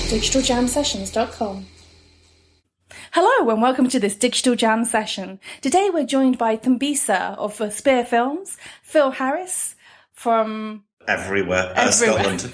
digitaljamsessions.com. Hello and welcome to this Digital Jam session. Today we're joined by Thembisa of Spear Films, Phil Harris from... Everywhere. Scotland.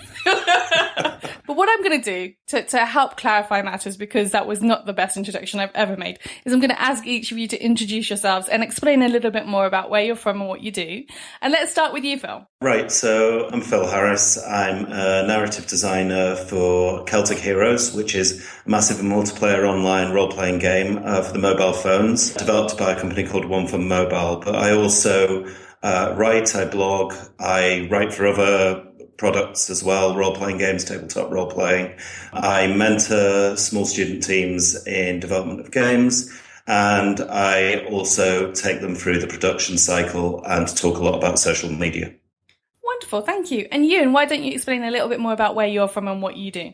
But what I'm going to do to help clarify matters, because that was not the best introduction I've ever made, is I'm going to ask each of you to introduce yourselves and explain a little bit more about where you're from and what you do. And let's start with you, Phil. Right, so I'm Phil Harris. I'm a narrative designer for Celtic Heroes, which is a massive multiplayer online role-playing game for the mobile phones, developed by a company called One for Mobile. But I also write, I blog, I write for other products as well, role-playing games, tabletop role-playing. I mentor small student teams in development of games, and I also take them through the production cycle and talk a lot about social media. Wonderful, thank you. And Ewan, why don't you explain a little bit more about where you're from and what you do?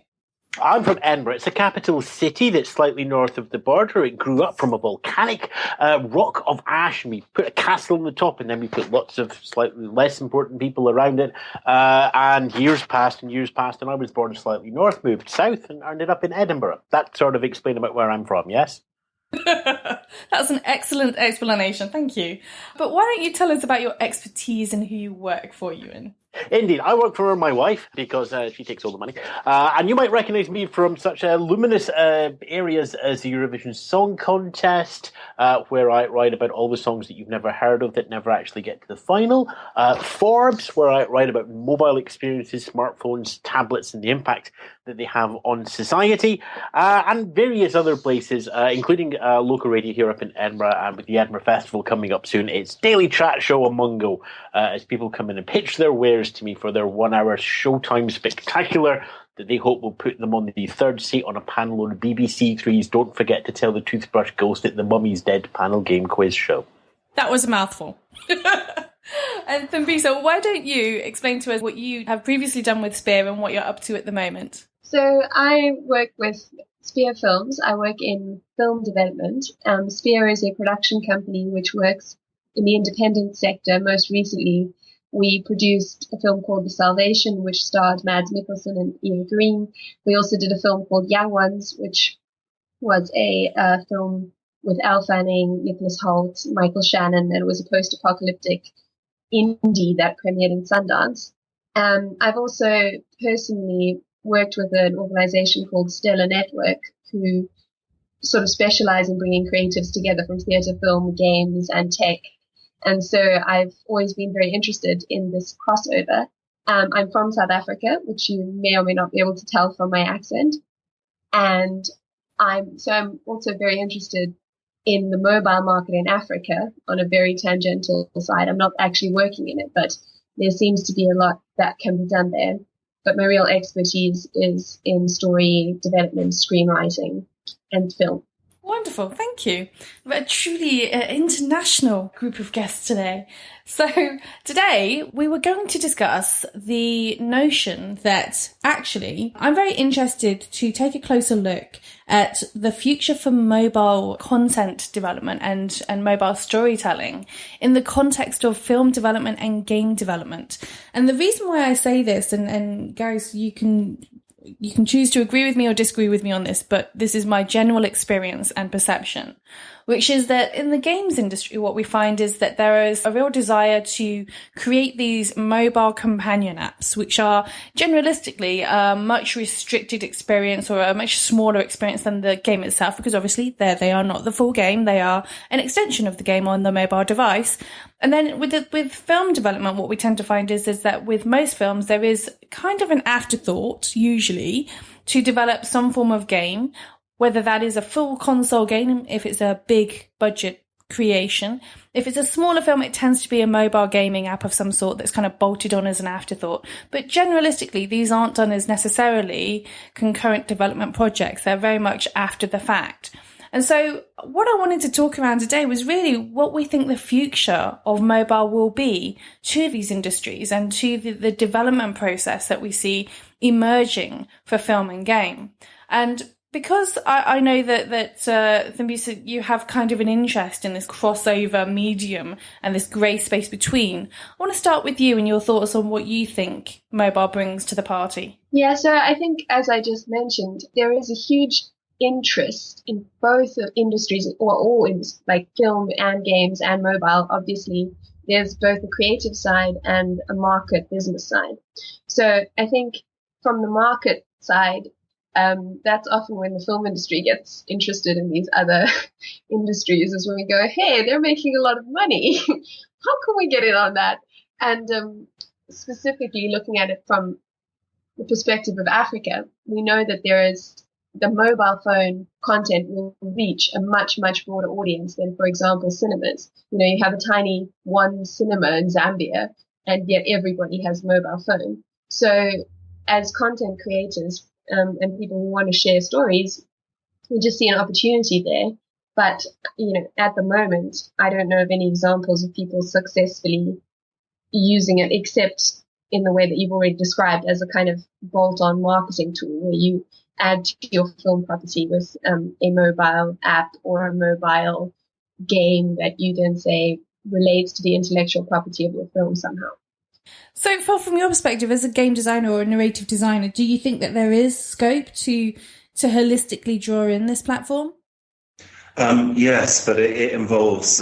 I'm from Edinburgh. It's a capital city that's slightly north of the border. It grew up from a volcanic rock of ash, and we put a castle on the top, and then we put lots of slightly less important people around it. And years passed, and I was born slightly north, moved south, and ended up in Edinburgh. That sort of explains about where I'm from, yes? That's an excellent explanation, thank you. But why don't you tell us about your expertise and who you work for, Ewan? Indeed, I work for my wife because she takes all the money. And you might recognise me from such luminous areas as the Eurovision Song Contest, where I write about all the songs that you've never heard of that never actually get to the final. Forbes, where I write about mobile experiences, smartphones, tablets, and the impact that they have on society. And various other places, including local radio here up in Edinburgh, and with the Edinburgh Festival coming up soon. It's daily chat show among go, as people come in and pitch their wares to me for their 1 hour Showtime spectacular that they hope will put them on the third seat on a panel on BBC Three's Don't Forget to Tell the Toothbrush Ghost at the Mummy's Dead panel game quiz show. That was a mouthful. And Thembisa, why don't you explain to us what you have previously done with Spear and what you're up to at the moment? So I work with Spear Films. I work in film development. Spear is a production company which works in the independent sector. Most recently, we produced a film called The Salvation, which starred Mads Mikkelsen and Eva Green. We also did a film called Young Ones, which was a film with Elle Fanning, Nicholas Hoult, Michael Shannon, and it was a post-apocalyptic indie that premiered in Sundance. I've also personally worked with an organization called Stellar Network, who sort of specialize in bringing creatives together from theatre, film, games, and tech. And so I've always been very interested in this crossover. I'm from South Africa, which you may or may not be able to tell from my accent. And I'm also very interested in the mobile market in Africa on a very tangential side. I'm not actually working in it, but there seems to be a lot that can be done there. But my real expertise is in story development, screenwriting, and film. Wonderful, thank you. A truly international group of guests today. So today we were going to discuss the notion that actually I'm very interested to take a closer look at the future for mobile content development and mobile storytelling in the context of film development and game development. And the reason why I say this, and guys, you can choose to agree with me or disagree with me on this, but this is my general experience and perception, which is that in the games industry, what we find is that there is a real desire to create these mobile companion apps, which are generalistically a much restricted experience or a much smaller experience than the game itself, because obviously they are not the full game. They are an extension of the game on the mobile device. And then with film development, what we tend to find is that with most films, there is kind of an afterthought, usually, to develop some form of game, whether that is a full console game, if it's a big budget creation. If it's a smaller film, it tends to be a mobile gaming app of some sort that's kind of bolted on as an afterthought. But generalistically, these aren't done as necessarily concurrent development projects. They're very much after the fact. And so what I wanted to talk around today was really what we think the future of mobile will be to these industries and to the development process that we see emerging for film and game. And Because I know that Thembisa, you have kind of an interest in this crossover medium and this grey space between. I want to start with you and your thoughts on what you think mobile brings to the party. Yeah, so I think, as I just mentioned, there is a huge interest in both industries, or all industries, like film and games and mobile. Obviously, there's both a creative side and a market business side. So I think from the market side, that's often when the film industry gets interested in these other industries, is when we go, hey, they're making a lot of money. How can we get in on that? And specifically looking at it from the perspective of Africa, we know that there is the mobile phone content will reach a much, much broader audience than, for example, cinemas. You have a tiny one cinema in Zambia, and yet everybody has a mobile phone. So as content creators, and people who want to share stories, we just see an opportunity there. But, at the moment, I don't know of any examples of people successfully using it, except in the way that you've already described, as a kind of bolt-on marketing tool where you add to your film property with a mobile app or a mobile game that you then say relates to the intellectual property of your film somehow. So, from your perspective as a game designer or a narrative designer, do you think that there is scope to holistically draw in this platform? Yes, but it involves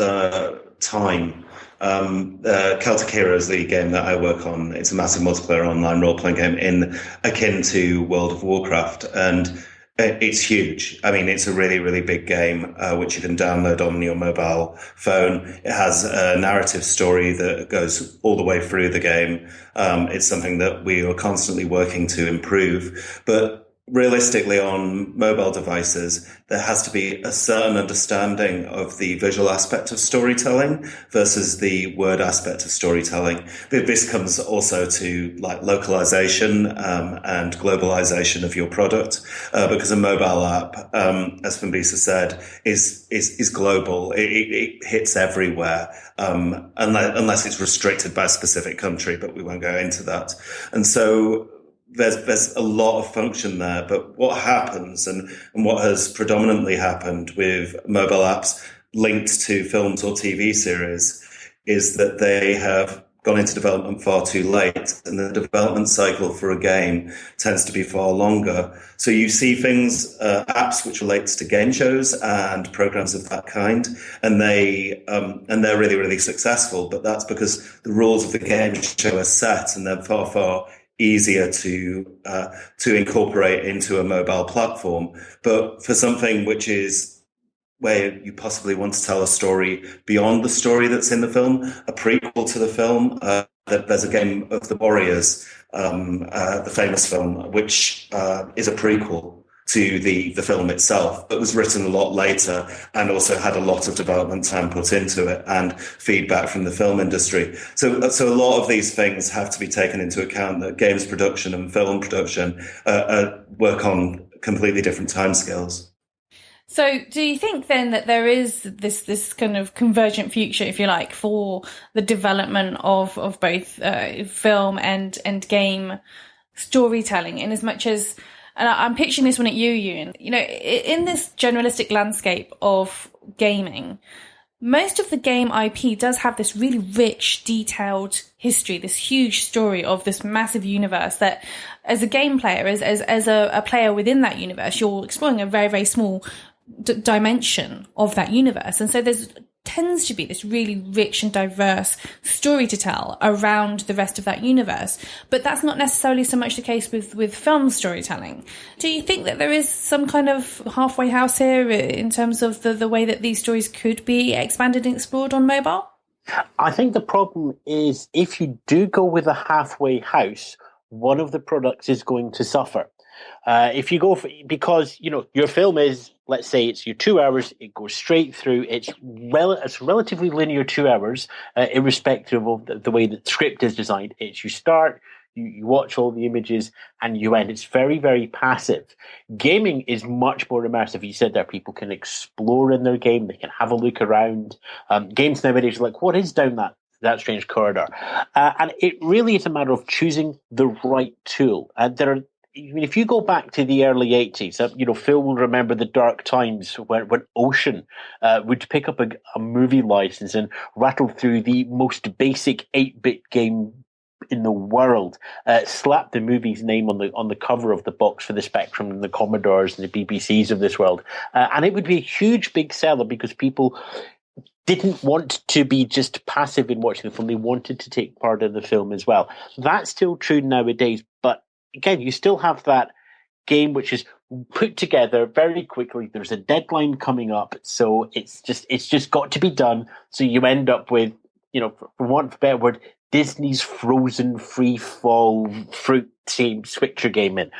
time. Celtic Heroes, the game that I work on, it's a massive multiplayer online role-playing game akin to World of Warcraft, and it's huge. I mean, it's a really, really big game, which you can download on your mobile phone. It has a narrative story that goes all the way through the game. It's something that we are constantly working to improve, but realistically, on mobile devices, there has to be a certain understanding of the visual aspect of storytelling versus the word aspect of storytelling. This comes also to localization and globalization of your product, because a mobile app, as Thembisa said, is global. It hits everywhere, unless it's restricted by a specific country, but we won't go into that. And so there's a lot of function there, but what happens and what has predominantly happened with mobile apps linked to films or TV series is that they have gone into development far too late, and the development cycle for a game tends to be far longer. So you see things, apps which relates to game shows and programs of that kind, and they're really, really successful, but that's because the rules of the game show are set, and they're far, far easier to incorporate into a mobile platform. But for something which is where you possibly want to tell a story beyond the story that's in the film, a prequel to the film, there's a game of the Warriors, the famous film, which is a prequel to the film itself, but was written a lot later and also had a lot of development time put into it and feedback from the film industry. So a lot of these things have to be taken into account, that games production and film production work on completely different timescales. So do you think then that there is this kind of convergent future, if you like, for the development of both film and game storytelling, in as much as, and I'm pitching this one at you, Ewan, in this generalistic landscape of gaming, most of the game IP does have this really rich, detailed history, this huge story of this massive universe that, as a game player, as a player within that universe, you're exploring a very, very small dimension of that universe. And so there's tends to be this really rich and diverse story to tell around the rest of that universe. But that's not necessarily so much the case with film storytelling. Do you think that there is some kind of halfway house here in terms of the way that these stories could be expanded and explored on mobile? I think the problem is, if you do go with a halfway house, one of the products is going to suffer. If you go for, because, your film is, let's say it's your 2 hours, it goes straight through, it's relatively linear 2 hours, irrespective of the way the script is designed. It's you start, you watch all the images, and you end. It's very, very passive. Gaming is much more immersive. You said that people can explore in their game, they can have a look around. Games nowadays are like, what is down that strange corridor? And it really is a matter of choosing the right tool. if you go back to the early 80s, Phil will remember the dark times when Ocean would pick up a movie license and rattle through the most basic 8-bit game in the world, slap the movie's name on the cover of the box for the Spectrum and the Commodores and the BBCs of this world. And it would be a huge, big seller because people didn't want to be just passive in watching the film. They wanted to take part in the film as well. That's still true nowadays. But again, you still have that game which is put together very quickly. There's a deadline coming up. So it's just got to be done. So you end up with, for want of a better word, Disney's Frozen free fall fruit team switcher gaming.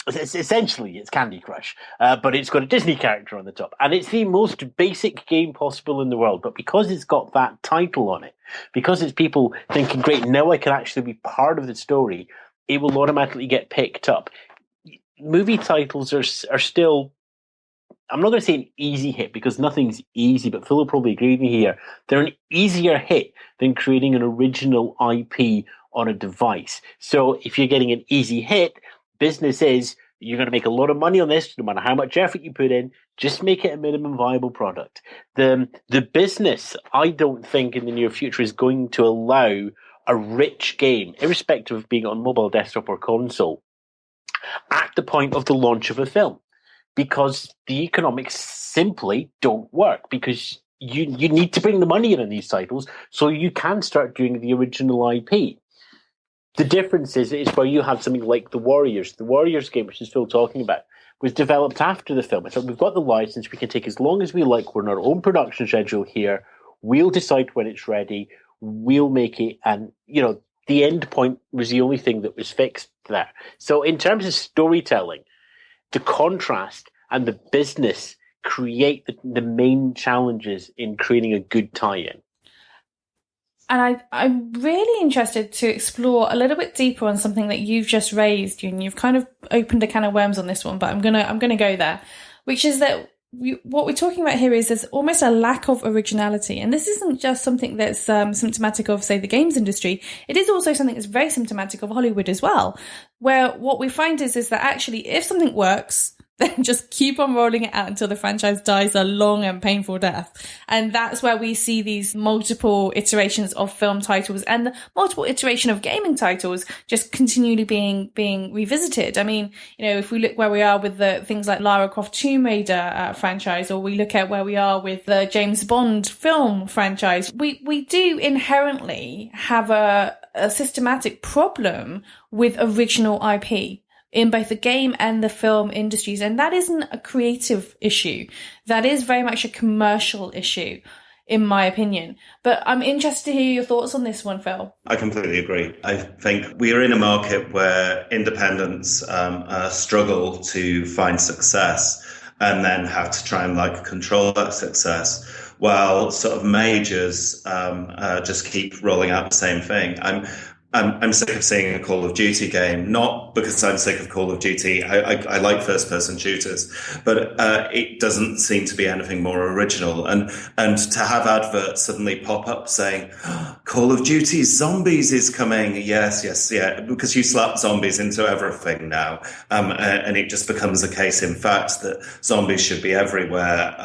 It's Candy Crush, but it's got a Disney character on the top, and it's the most basic game possible in the world. But because it's got that title on it, because it's people thinking, "Great, now I can actually be part of the story," it will automatically get picked up. Movie titles are still. I'm not going to say an easy hit because nothing's easy, but Phil will probably agree with me here. They're an easier hit than creating an original IP on a device. So if you're getting an easy hit, business is you're going to make a lot of money on this, no matter how much effort you put in, just make it a minimum viable product. The business, I don't think in the near future is going to allow a rich game, irrespective of being on mobile, desktop or console, at the point of the launch of a film. Because the economics simply don't work. Because you need to bring the money in on these titles so you can start doing the original IP. The difference is where you have something like The Warriors. The Warriors game, which is Phil talking about, was developed after the film. So we've got the license. We can take as long as we like. We're on our own production schedule here. We'll decide when it's ready. We'll make it. And, the end point was the only thing that was fixed there. So in terms of storytelling, the contrast and the business create the main challenges in creating a good tie-in. And I'm really interested to explore a little bit deeper on something that you've just raised, and you've kind of opened a can of worms on this one, but I'm gonna go there, which is that what we're talking about here is there's almost a lack of originality. And this isn't just something that's symptomatic of, say, the games industry. It is also something that's very symptomatic of Hollywood as well, where what we find is that actually if something works, then just keep on rolling it out until the franchise dies a long and painful death. And that's where we see these multiple iterations of film titles and the multiple iteration of gaming titles just continually being revisited. I mean, if we look where we are with the things like Lara Croft Tomb Raider franchise, or we look at where we are with the James Bond film franchise, we do inherently have a systematic problem with original IP in both the game and the film industries. And that isn't a creative issue. That is very much a commercial issue, in my opinion. But I'm interested to hear your thoughts on this one, Phil. I completely agree. I think we are in a market where independents struggle to find success and then have to try and control that success, while sort of majors just keep rolling out the same thing. I'm sick of seeing a Call of Duty game, not because I'm sick of Call of Duty. I like first-person shooters, but it doesn't seem to be anything more original. And to have adverts suddenly pop up saying, Call of Duty Zombies is coming. Yes, yeah, because you slap zombies into everything now. And it just becomes a case, in fact, that zombies should be everywhere.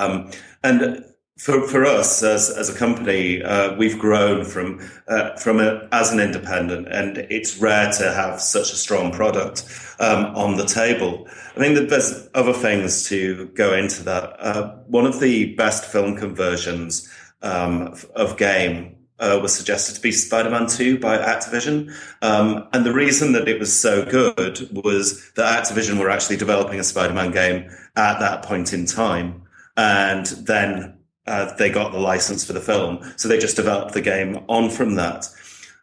And for us as a company, we've grown from as an independent, and it's rare to have such a strong product on the table. I think that there's other things to go into that. One of the best film conversions of game was suggested to be Spider-Man 2 by Activision. And the reason that it was so good was that Activision were actually developing a Spider-Man game at that point in time. And then they got the license for the film, so they just developed the game on from that.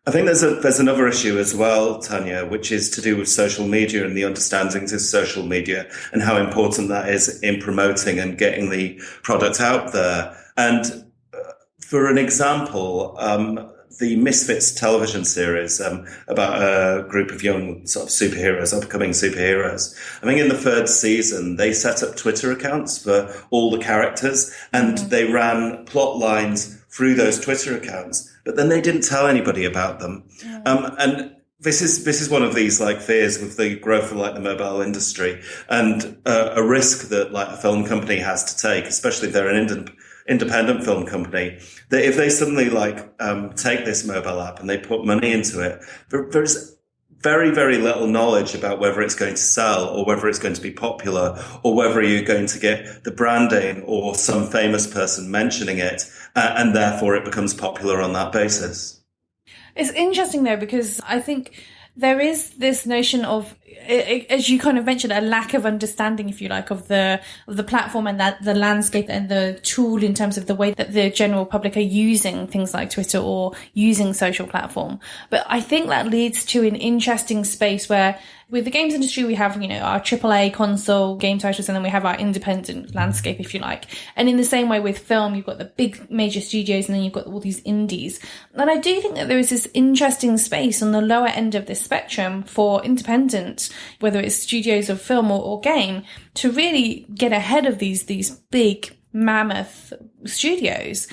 I think there's another issue as well, Tanya, which is to do with social media and the understandings of social media and how important that is in promoting and getting the product out there. And for an example, the Misfits television series about a group of young sort of superheroes, upcoming superheroes. I think in the third season, they set up Twitter accounts for all the characters, and they ran plot lines through those Twitter accounts, but then they didn't tell anybody about them. And This is one of these like fears with the growth of like the mobile industry, and a risk that like a film company has to take, especially if they're an independent film company, that if they suddenly take this mobile app and they put money into it, there's very, very little knowledge about whether it's going to sell or whether it's going to be popular or whether you're going to get the branding or some famous person mentioning it, and therefore it becomes popular on that basis. It's interesting though, because I think there is this notion of, as you kind of mentioned, a lack of understanding, if you like, of the platform and that the landscape and the tool in terms of the way that the general public are using things like Twitter or using social platform. But I think that leads to an interesting space where with the games industry, we have, our AAA console game titles, and then we have our independent landscape, if you like. And in the same way with film, you've got the big major studios, and then you've got all these indies. And I do think that there is this interesting space on the lower end of this spectrum for independent, whether it's studios of film or game, to really get ahead of these big mammoth studios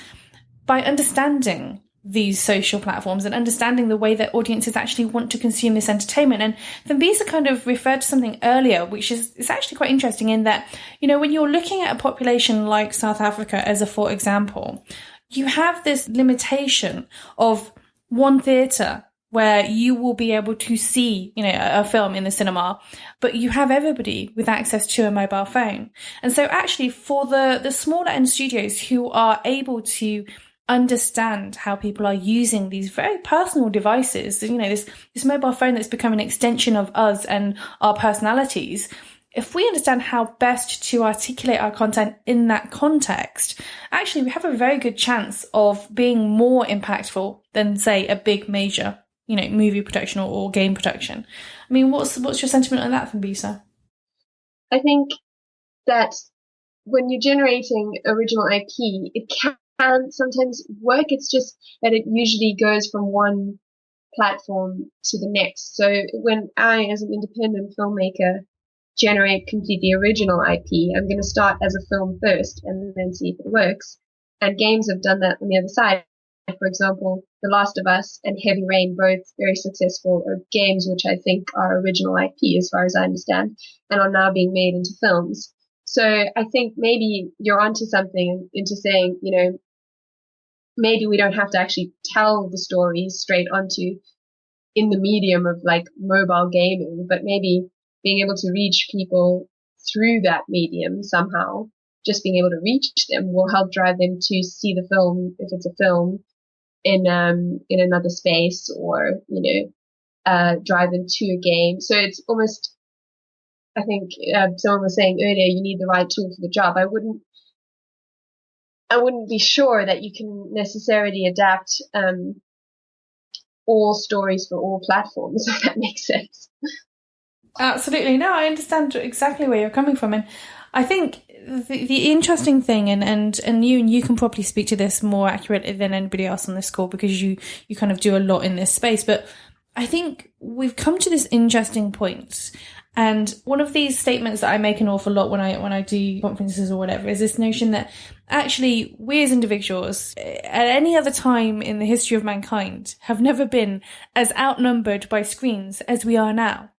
by understanding these social platforms and understanding the way that audiences actually want to consume this entertainment. And Fambisa kind of referred to something earlier, which is actually quite interesting in that, when you're looking at a population like South Africa as for example, you have this limitation of one theatre where you will be able to see, a film in the cinema, but you have everybody with access to a mobile phone. And so actually for the smaller end studios who are able to understand how people are using these very personal devices, this mobile phone that's become an extension of us and our personalities. If we understand how best to articulate our content in that context, actually we have a very good chance of being more impactful than, say, a big major, movie production or game production. I mean, what's your sentiment on that, Fambisa? I think that when you're generating original IP, it can sometimes work. It's just that it usually goes from one platform to the next. So when I, as an independent filmmaker, generate completely original IP, I'm going to start as a film first and then see if it works. And games have done that on the other side. For example, The Last of Us and Heavy Rain, both very successful games, which I think are original IP as far as I understand, and are now being made into films. So I think maybe you're onto something into saying, maybe we don't have to actually tell the stories straight onto in the medium of like mobile gaming, but maybe being able to reach people through that medium somehow, just being able to reach them will help drive them to see the film, if it's a film, in another space, or, drive them to a game. So it's almost, I think someone was saying earlier, you need the right tool for the job. I wouldn't be sure that you can necessarily adapt all stories for all platforms, if that makes sense. Absolutely. No, I understand exactly where you're coming from. And I think the interesting thing, and you can probably speak to this more accurately than anybody else on this call, because you kind of do a lot in this space, but I think we've come to this interesting point. And one of these statements that I make an awful lot when I do conferences or whatever is this notion that actually we as individuals at any other time in the history of mankind have never been as outnumbered by screens as we are now.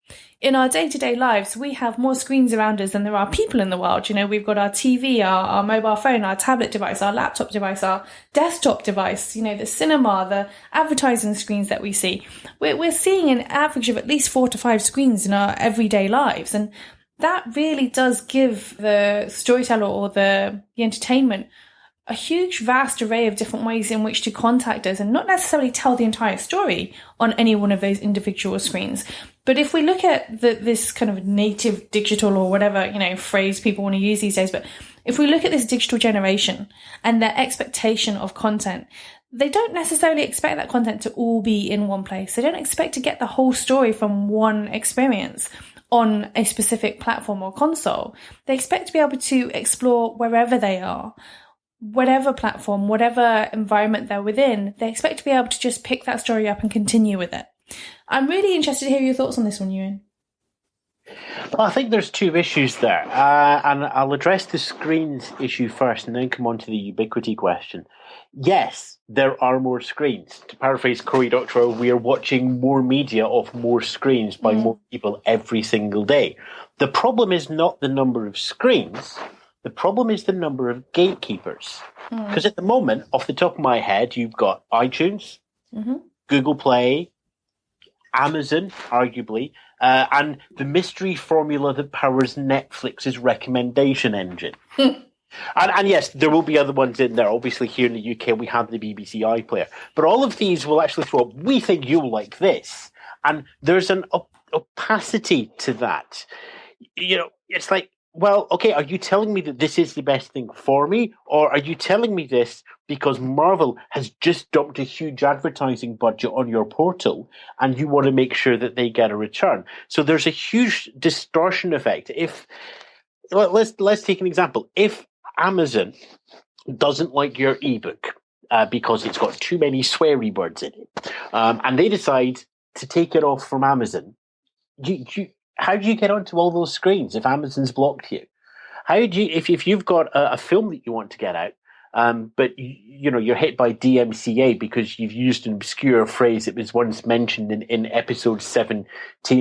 In our day-to-day lives, we have more screens around us than there are people in the world. We've got our TV, our mobile phone, our tablet device, our laptop device, our desktop device, the cinema, the advertising screens that we see. We're seeing an average of at least 4 to 5 screens in our everyday lives. And that really does give the storyteller or the entertainment a huge, vast array of different ways in which to contact us and not necessarily tell the entire story on any one of those individual screens. But if we look at this kind of native digital or whatever, phrase people want to use these days, but if we look at this digital generation and their expectation of content, they don't necessarily expect that content to all be in one place. They don't expect to get the whole story from one experience on a specific platform or console. They expect to be able to explore wherever they are, whatever platform, whatever environment they're within. They expect to be able to just pick that story up and continue with it. I'm really interested to hear your thoughts on this one, Ewan. Well, I think there's two issues there, and I'll address the screens issue first and then come on to the ubiquity question. Yes, there are more screens. To paraphrase Cory Doctorow, we are watching more media off more screens by more people every single day. The problem is not the number of screens. The problem is the number of gatekeepers. Because at the moment, off the top of my head, you've got iTunes, Google Play, Amazon, arguably, and the mystery formula that powers Netflix's recommendation engine. And yes, there will be other ones in there. Obviously, here in the UK, we have the BBC iPlayer. But all of these will actually throw up, we think you'll like this. And there's an opacity to that. You know, it's like, well, okay, are you telling me that this is the best thing for me? Or are you telling me this because Marvel has just dumped a huge advertising budget on your portal and you want to make sure that they get a return? So there's a huge distortion effect. Let's take an example. If Amazon doesn't like your ebook because it's got too many sweary words in it, and they decide to take it off from Amazon, how do you get onto all those screens if Amazon's blocked you? How do you, if you've got a film that you want to get out, but you're hit by DMCA because you've used an obscure phrase that was once mentioned in episode 17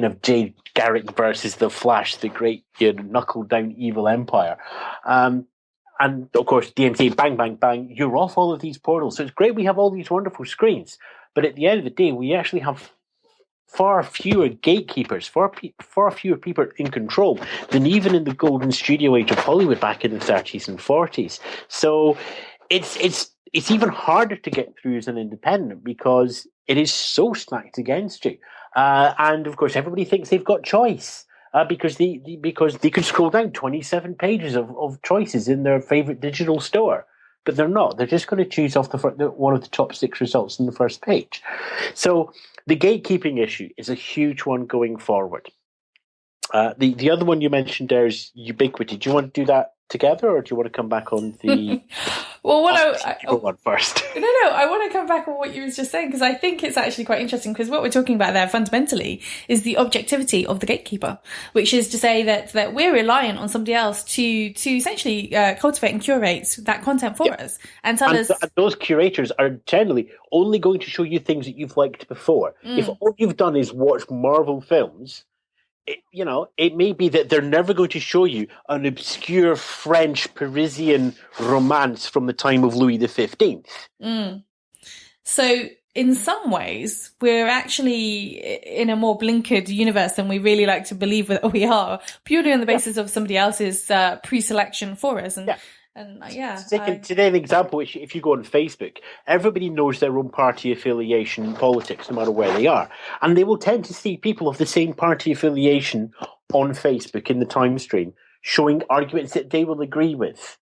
of Jay Garrick versus the Flash, the great knuckle down evil empire. And of course, DMCA, bang, bang, bang, you're off all of these portals. So it's great we have all these wonderful screens, but at the end of the day, we actually have far fewer gatekeepers, far fewer people in control than even in the golden studio age of Hollywood back in the 30s and 40s. So it's even harder to get through as an independent because it is so stacked against you. And of course, everybody thinks they've got choice because they could scroll down 27 pages of choices in their favorite digital store. But they're not. They're just going to choose off one of the top 6 results in the first page. So the gatekeeping issue is a huge one going forward. The other one you mentioned there is ubiquity. Do you want to do that together, or do you want to come back on the one first? No, I want to come back on what you was just saying, because I think it's actually quite interesting, because what we're talking about there fundamentally is the objectivity of the gatekeeper, which is to say that we're reliant on somebody else to essentially cultivate and curate that content for us and tell us. And those curators are generally only going to show you things that you've liked before. If all you've done is watch Marvel films, it may be that they're never going to show you an obscure French Parisian romance from the time of Louis XV. So in some ways, we're actually in a more blinkered universe than we really like to believe that we are, purely on the basis of somebody else's pre-selection for us. Today, an example, which if you go on Facebook, everybody knows their own party affiliation politics, no matter where they are. And they will tend to see people of the same party affiliation on Facebook in the time stream showing arguments that they will agree with.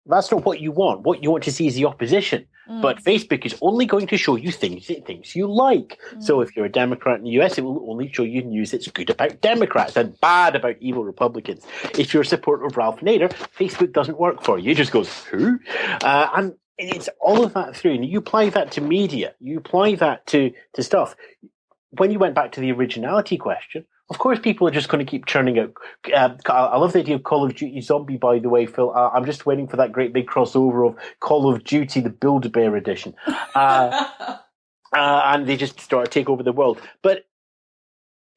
That's not what you want. What you want to see is the opposition. But Facebook is only going to show you things it thinks you like. So if you're a Democrat in the US, it will only show you news that's good about Democrats and bad about evil Republicans. If you're a supporter of Ralph Nader, Facebook doesn't work for you. It just goes, who? And it's all of that through. And you apply that to media. You apply that to stuff. When you went back to the originality question, of course, people are just going to keep churning out. I love the idea of Call of Duty Zombie, by the way, Phil. I'm just waiting for that great big crossover of Call of Duty, the Build-A-Bear edition. And they just start to take over the world. But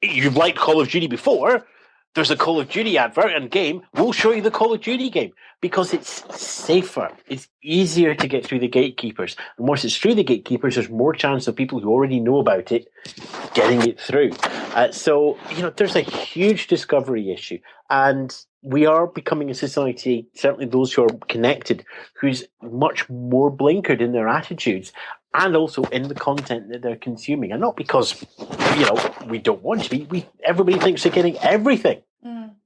you've liked Call of Duty before. There's a Call of Duty advert and game. We'll show you the Call of Duty game because it's safer. It's easier to get through the gatekeepers. And once it's through the gatekeepers, there's more chance of people who already know about it getting it through. So there's a huge discovery issue. And we are becoming a society, certainly those who are connected, who's much more blinkered in their attitudes and also in the content that they're consuming. And not because, we don't want to be. Everybody thinks they're getting everything.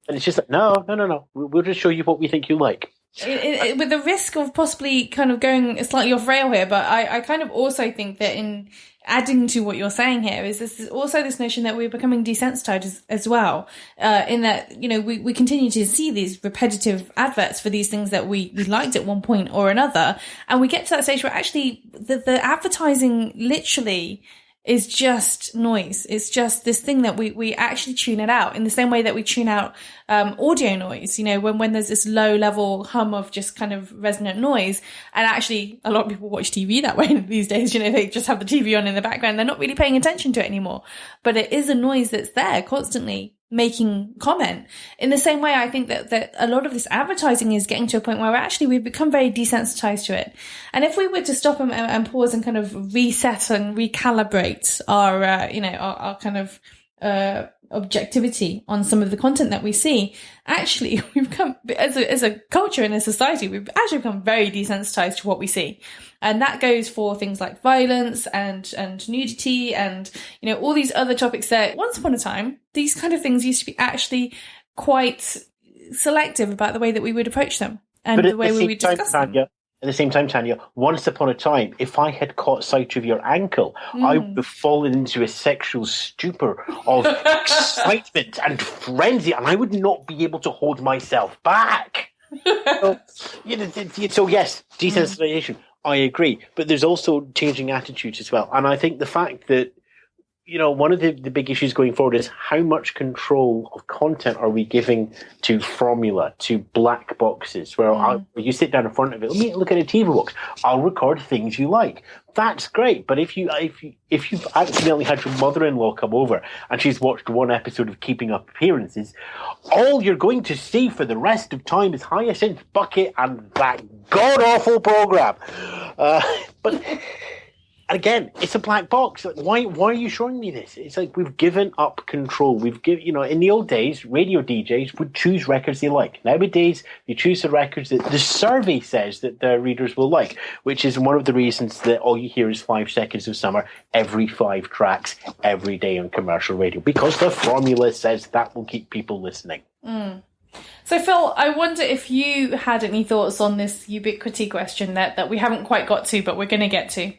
And it's just like, no. We'll just show you what we think you like. With the risk of possibly kind of going slightly off rail here, but I kind of also think that in adding to what you're saying here is this notion that we're becoming desensitized as well, in that, we continue to see these repetitive adverts for these things that we liked at one point or another. And we get to that stage where actually the advertising literally is just noise. It's just this thing that we actually tune it out in the same way that we tune out audio noise, when there's this low level hum of just kind of resonant noise. And actually a lot of people watch TV that way these days, they just have the TV on in the background. They're not really paying attention to it anymore, but it is a noise that's there constantly making comment. In the same way, I think that a lot of this advertising is getting to a point where actually we've become very desensitized to it. And if we were to stop and pause and kind of reset and recalibrate our kind of objectivity on some of the content that we see, actually we've come as a culture and a society, we've actually become very desensitized to what we see. And that goes for things like violence and nudity and, all these other topics that once upon a time, these kind of things used to be actually quite selective about the way that we would approach them and the way we would discuss them. At the same time, Tanya, once upon a time, if I had caught sight of your ankle, I would have fallen into a sexual stupor of excitement and frenzy, and I would not be able to hold myself back. So yes, desensitization, I agree. But there's also changing attitudes as well. And I think the fact that, one of the big issues going forward is how much control of content are we giving to formula, to black boxes, where you sit down in front of it, let me look at a TV box, I'll record things you like. That's great, but if you've accidentally had your mother-in-law come over and she's watched one episode of Keeping Up Appearances, all you're going to see for the rest of time is Hyacinth Bucket and that god-awful program. But again, it's a black box. Like, why are you showing me this? It's like we've given up control. In the old days, radio DJs would choose records they like. Nowadays, they choose the records that the survey says that their readers will like, which is one of the reasons that all you hear is 5 seconds of summer every 5 tracks every day on commercial radio, because the formula says that will keep people listening. So, Phil, I wonder if you had any thoughts on this ubiquity question that we haven't quite got to, but we're going to get to.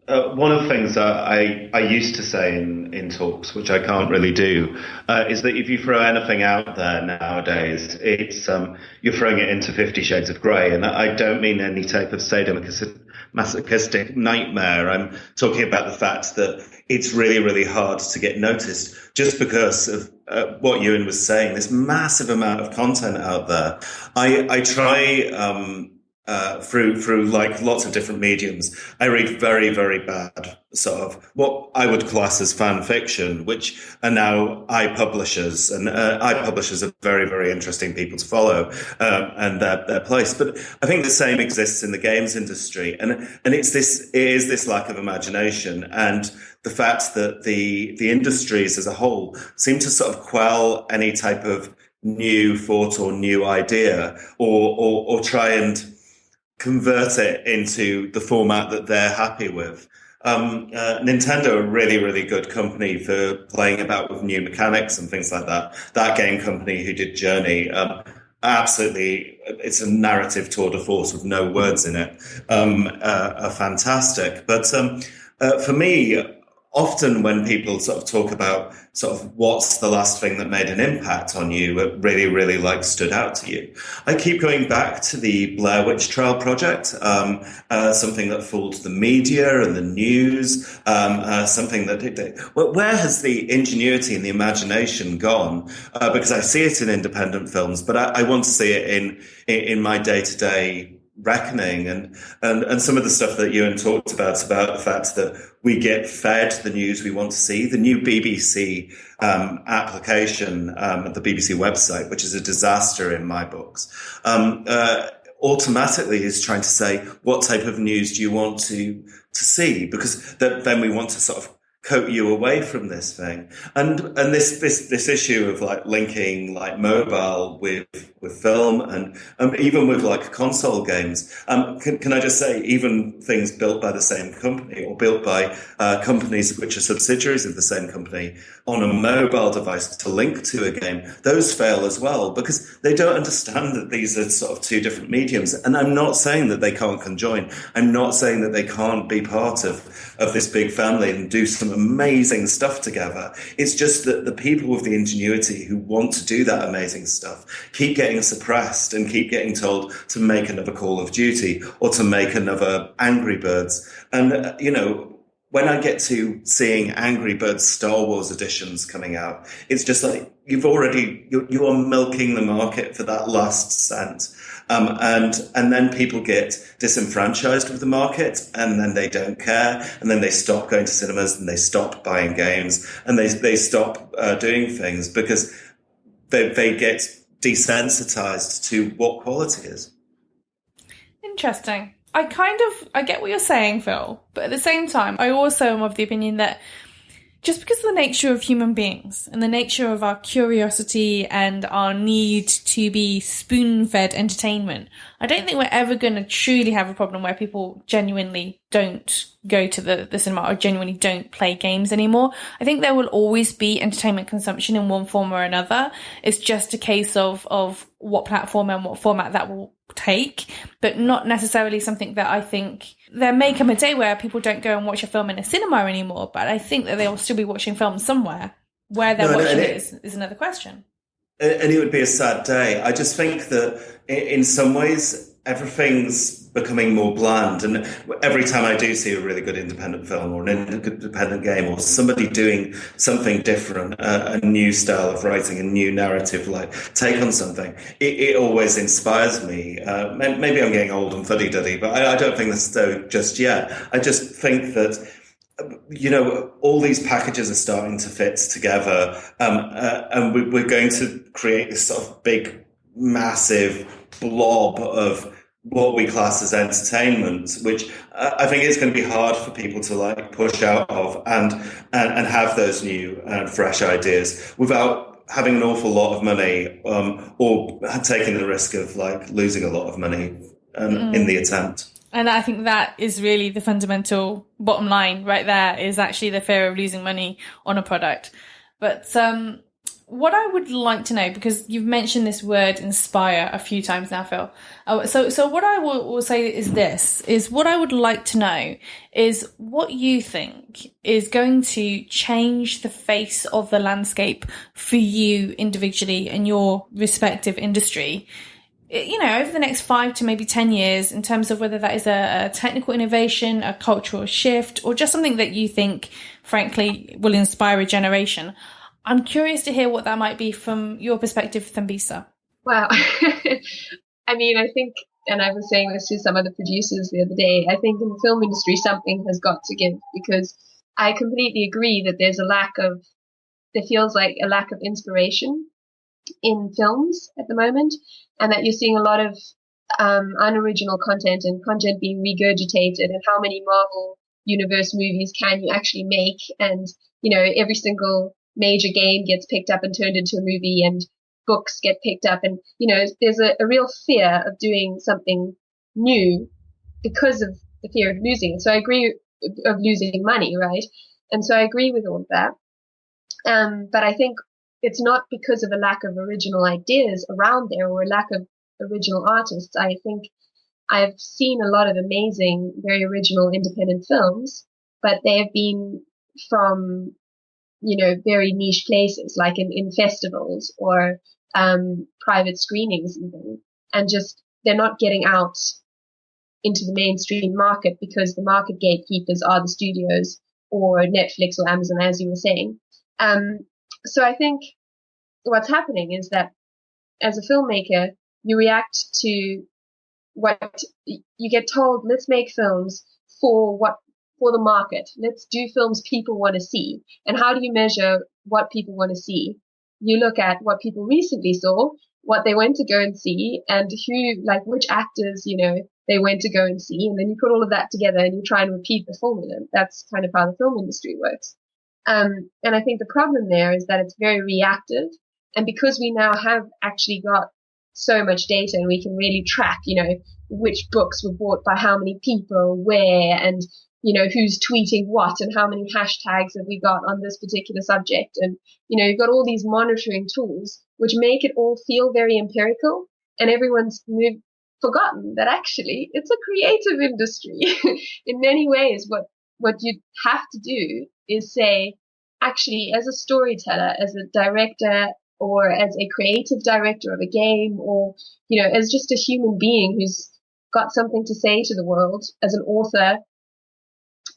One of the things that I used to say in talks, which I can't really do, is that if you throw anything out there nowadays, it's you're throwing it into 50 Shades of Grey. And I don't mean any type of sadomasochistic nightmare. I'm talking about the fact that it's really, really hard to get noticed just because of what Ewan was saying, this massive amount of content out there. I try through like lots of different mediums. I read very, very bad sort of what I would class as fan fiction, which are now iPublishers, and iPublishers are very, very interesting people to follow, and their place. But I think the same exists in the games industry, and it is this lack of imagination and the fact that the industries as a whole seem to sort of quell any type of new thought or new idea, or try and convert it into the format that they're happy with. Nintendo, a really, really good company for playing about with new mechanics and things like that. That game company who did Journey, absolutely, it's a narrative tour de force with no words in it, are fantastic. But for me, often when people sort of talk about sort of what's the last thing that made an impact on you, it really, really like stood out to you, I keep going back to the Blair Witch Trial project, something that fooled the media and the news, something that where has the ingenuity and the imagination gone? Because I see it in independent films, but I want to see it in my day-to-day reckoning, and some of the stuff that Ewan talked about the fact that we get fed the news we want to see. The new BBC application, the BBC website, which is a disaster in my books, automatically is trying to say, what type of news do you want to see? Because then we want to sort of coat you away from this thing. And this issue of like linking like mobile with film and even with like console games. Can I just say, even things built by the same company or built by companies which are subsidiaries of the same company on a mobile device to link to a game, those fail as well because they don't understand that these are sort of two different mediums. And I'm not saying that they can't conjoin. I'm not saying that they can't be part of this big family and do some amazing stuff together. It's just that the people with the ingenuity who want to do that amazing stuff keep getting suppressed and keep getting told to make another Call of Duty or to make another Angry Birds. And, when I get to seeing Angry Birds Star Wars editions coming out, it's just like you are milking the market for that last cent. And then people get disenfranchised with the market, and then they don't care, and then they stop going to cinemas, and they stop buying games, and they stop doing things because they get desensitized to what quality is. Interesting. I get what you're saying, Phil, but at the same time, I also am of the opinion that just because of the nature of human beings and the nature of our curiosity and our need to be spoon-fed entertainment, I don't think we're ever going to truly have a problem where people genuinely don't go to the cinema or genuinely don't play games anymore. I think there will always be entertainment consumption in one form or another. It's just a case of what platform and what format that will take, but not necessarily something that I think there may come a day where people don't go and watch a film in a cinema anymore, but I think that they will still be watching films somewhere. Where they're watching it is another question. And it would be a sad day. I just think that in some ways, everything's becoming more bland. And every time I do see a really good independent film or an independent game or somebody doing something different, a new style of writing, a new narrative, like take on something, it always inspires me. Maybe I'm getting old and fuddy-duddy, but I don't think that's so just yet. I just think that all these packages are starting to fit together, and we're going to create this sort of big, massive blob of what we class as entertainment, which I think is going to be hard for people to like push out of and have those new and fresh ideas without having an awful lot of money, or taking the risk of like losing a lot of money in the attempt. And I think that is really the fundamental bottom line right there, is actually the fear of losing money on a product. But what I would like to know, because you've mentioned this word inspire a few times now, Phil. So what I will say is what I would like to know is what you think is going to change the face of the landscape for you individually in your respective industry, over the next 5 to maybe 10 years, in terms of whether that is a technical innovation, a cultural shift, or just something that you think, frankly, will inspire a generation. I'm curious to hear what that might be from your perspective, Thembisa. Wow. I mean, I think, and I was saying this to some of the producers the other day, I think in the film industry, something has got to give, because I completely agree that there feels like a lack of inspiration in films at the moment, and that you're seeing a lot of unoriginal content and content being regurgitated, and how many Marvel Universe movies can you actually make, and every single major game gets picked up and turned into a movie, and books get picked up, and there's a real fear of doing something new because of the fear of losing it. So I agree of losing money, right? And so I agree with all of that. But I think it's not because of a lack of original ideas around there or a lack of original artists. I think I've seen a lot of amazing, very original independent films, but they have been from, very niche places, like in festivals or private screenings even. And just, they're not getting out into the mainstream market because the market gatekeepers are the studios or Netflix or Amazon, as you were saying. So I think what's happening is that as a filmmaker, you react to what you get told. Let's make films for the market. Let's do films people want to see. And how do you measure what people want to see? You look at what people recently saw, what they went to go and see, and which actors, they went to go and see. And then you put all of that together and you try and repeat the formula. That's kind of how the film industry works. And I think the problem there is that it's very reactive. And because we now have actually got so much data and we can really track, which books were bought by how many people, where, and, who's tweeting what, and how many hashtags have we got on this particular subject. And, you've got all these monitoring tools, which make it all feel very empirical, and everyone's forgotten that actually it's a creative industry. In many ways, what you have to do is say, actually, as a storyteller, as a director, or as a creative director of a game, or, as just a human being who's got something to say to the world, as an author,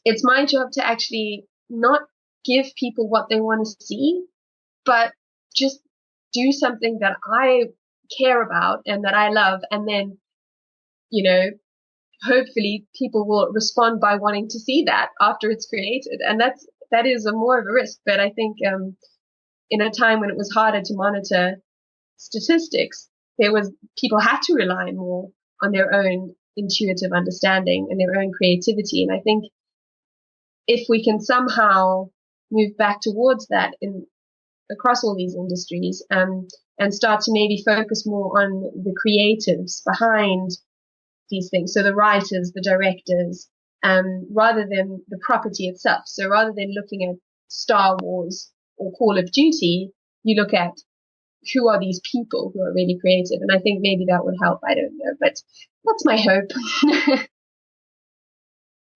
it's my job to actually not give people what they want to see, but just do something that I care about and that I love. And then, hopefully people will respond by wanting to see that after it's created. And that is more of a risk. But I think, in a time when it was harder to monitor statistics, people had to rely more on their own intuitive understanding and their own creativity. And I think if we can somehow move back towards that across all these industries, and start to maybe focus more on the creatives behind these things. So the writers, the directors, rather than the property itself. So rather than looking at Star Wars or Call of Duty, you look at who are these people who are really creative. And I think maybe that would help. I don't know, but that's my hope.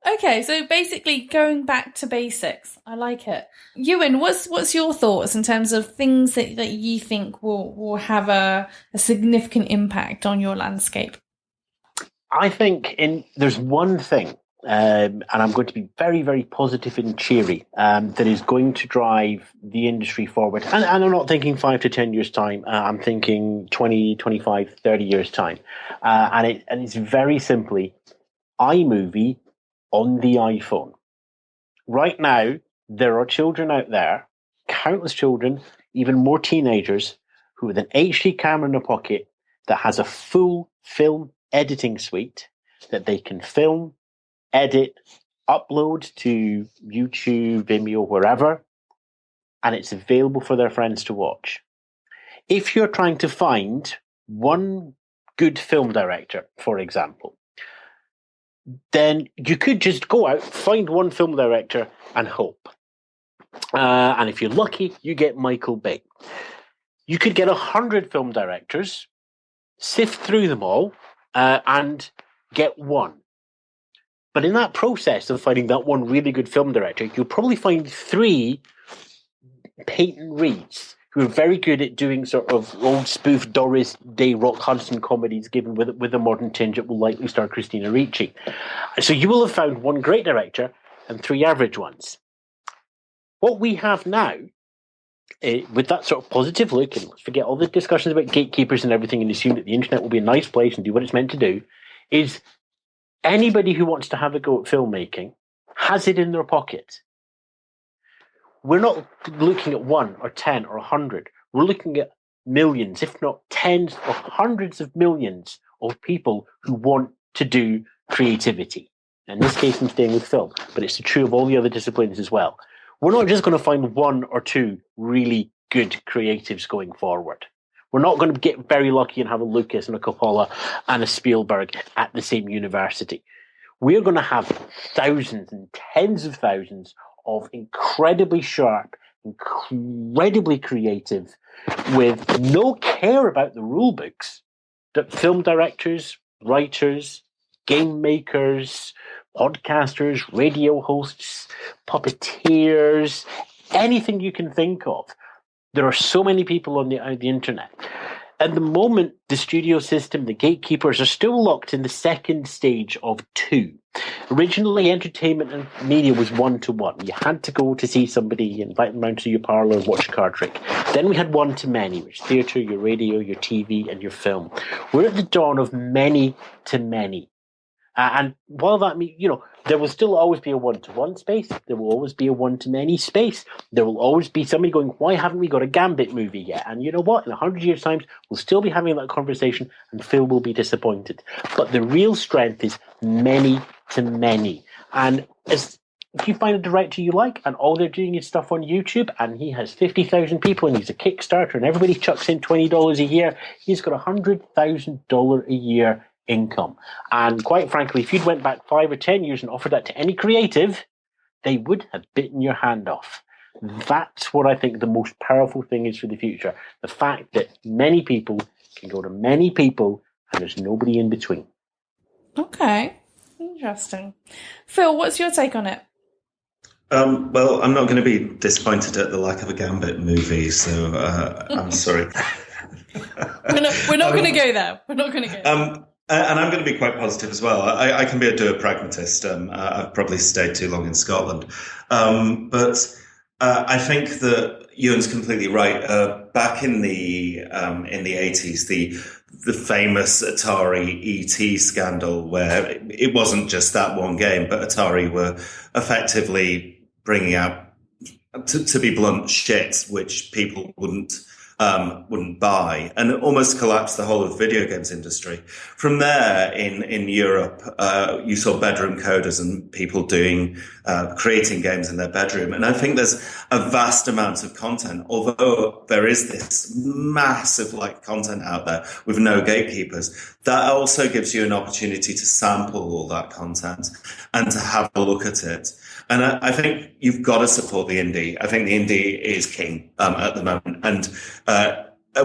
Okay, so basically going back to basics. I like it. Ewan, what's your thoughts in terms of things that you think will have a significant impact on your landscape? I think there's one thing, and I'm going to be very, very positive and cheery, that is going to drive the industry forward. And I'm not thinking 5 to 10 years' time. I'm thinking 20, 25, 30 years' time. And it's very simply iMovie on the iPhone. Right now, there are children out there, countless children, even more teenagers, who with an HD camera in their pocket that has a full film editing suite that they can film, edit, upload to YouTube, Vimeo, wherever, and it's available for their friends to watch. If you're trying to find one good film director, for example, then you could just go out, find one film director and hope. And if you're lucky, you get Michael Bay. You could get 100 film directors, sift through them all, and get one. But in that process of finding that one really good film director, you'll probably find 3 Peyton Reeds who are very good at doing sort of old spoof Doris Day Rock Hudson comedies given with a modern tinge that will likely star Christina Ricci. So you will have found one great director and 3 average ones. What we have now, with that sort of positive look, and let's forget all the discussions about gatekeepers and everything and assume that the internet will be a nice place and do what it's meant to do, is anybody who wants to have a go at filmmaking has it in their pocket. We're not looking at 1 or 10 or 100. We're looking at millions, if not tens or hundreds of millions of people who want to do creativity. In this case, I'm staying with film, but it's true of all the other disciplines as well. We're not just going to find 1 or 2 really good creatives going forward. We're not going to get very lucky and have a Lucas and a Coppola and a Spielberg at the same university. We're going to have thousands and tens of thousands of incredibly sharp, incredibly creative, with no care about the rule books, that film directors, writers, game makers, podcasters, radio hosts, puppeteers, anything you can think of. There are so many people on the internet. At the moment, the studio system, the gatekeepers are still locked in the second stage of 2. Originally, entertainment and media was 1-to-1. You had to go to see somebody, invite them round to your parlour and watch a card trick. Then we had 1-to-many, which is theatre, your radio, your TV, and your film. We're at the dawn of many-to-many. And while that means, there will still always be a 1-to-1 space. There will always be a 1-to-many space. There will always be somebody going, why haven't we got a Gambit movie yet? And you know what? In 100 years' time, we'll still be having that conversation and Phil will be disappointed. But the real strength is many-to-many. And if you find a director you like and all they're doing is stuff on YouTube and he has 50,000 people and he's a Kickstarter and everybody chucks in $20 a year, he's got $100,000 a year income. And quite frankly, if you'd went back 5 or 10 years and offered that to any creative, they would have bitten your hand off. That's what I think the most powerful thing is for the future. The fact that many people can go to many people and there's nobody in between. Okay, interesting. Phil, what's your take on it? Well, I'm not going to be disappointed at the lack of a Gambit movie, so I'm sorry. We're not going to go there. We're not going to go there. And I'm going to be quite positive as well. I can be a doer pragmatist. I've probably stayed too long in Scotland. But I think that Ewan's completely right. Back in the 80s, the famous Atari ET scandal, where it wasn't just that one game, but Atari were effectively bringing out, to be blunt, shit which people wouldn't buy, and it almost collapsed the whole of the video games industry. From there, in Europe, you saw bedroom coders and people creating games in their bedroom. And I think there's a vast amount of content, although there is this massive content out there with no gatekeepers. That also gives you an opportunity to sample all that content and to have a look at it. And I think you've got to support the indie. I think the indie is king at the moment. And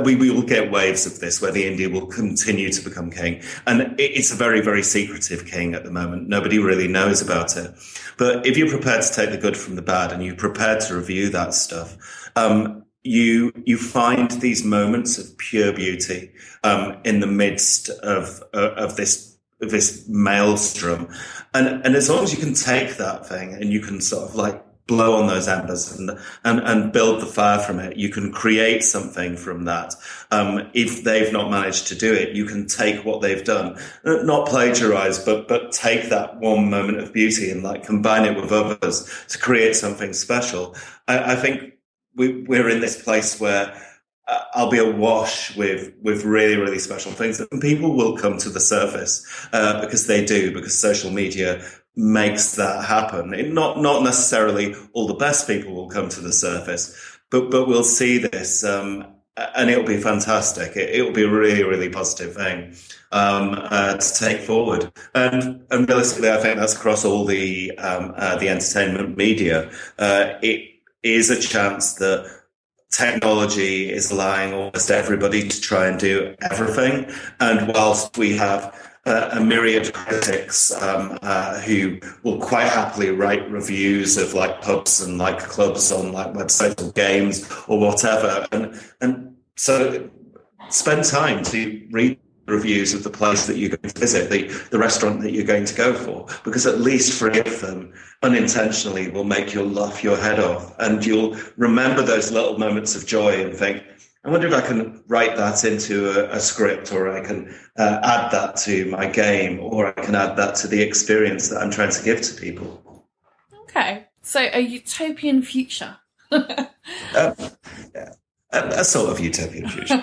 we will get waves of this where the indie will continue to become king. And it's a very, very secretive king at the moment. Nobody really knows about it. But if you're prepared to take the good from the bad and you're prepared to review that stuff, you find these moments of pure beauty in the midst of this maelstrom. And as long as you can take that thing and you can sort of blow on those embers and build the fire from it, you can create something from that. If they've not managed to do it, you can take what they've done, not plagiarize, but take that one moment of beauty and combine it with others to create something special. I think we're in this place where I'll be awash with really, really special things, and people will come to the surface because social media makes that happen. Not necessarily all the best people will come to the surface, but we'll see this, and it'll be fantastic. It'll be a really, really positive thing to take forward. And realistically, I think that's across all the entertainment media. It is a chance that technology is allowing almost everybody to try and do everything. And whilst we have a myriad of critics who will quite happily write reviews of pubs and clubs on websites or games or whatever, and so spend time to read reviews of the place that you're going to visit, the restaurant that you're going to go for, because at least 3 of them unintentionally will make you laugh your head off, and you'll remember those little moments of joy and think, I wonder if I can write that into a script, or I can add that to my game, or I can add that to the experience that I'm trying to give to people. Okay, so a utopian future. Yeah, a sort of utopian future.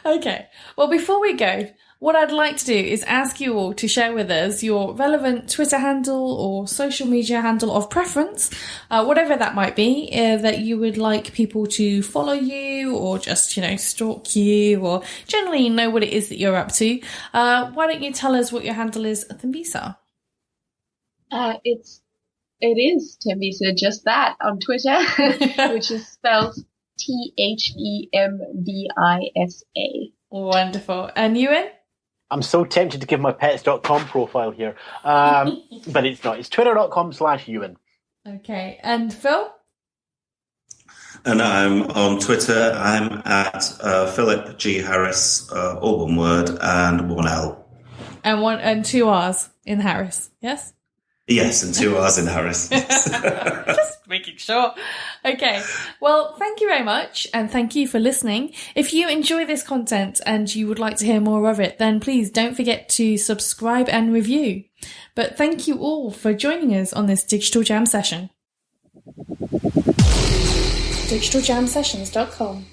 Okay, well, before we go, what I'd like to do is ask you all to share with us your relevant Twitter handle or social media handle of preference, whatever that might be, that you would like people to follow you or just, stalk you or generally know what it is that you're up to. Why don't you tell us what your handle is, Thembisa? It is Thembisa, just that, on Twitter, which is spelled THEMBISA. Wonderful. And Ewan? I'm so tempted to give my pets.com profile here, but it's not. It's twitter.com/Ewan. Okay. And Phil? And I'm on Twitter. I'm at Philip G. Harris, all one word and 1 L. And 2 R's in Harris, yes? Yes, and 2 R's in Harris. Just making sure. Okay. Well, thank you very much, and thank you for listening. If you enjoy this content and you would like to hear more of it, then please don't forget to subscribe and review. But thank you all for joining us on this Digital Jam session. digitaljamsessions.com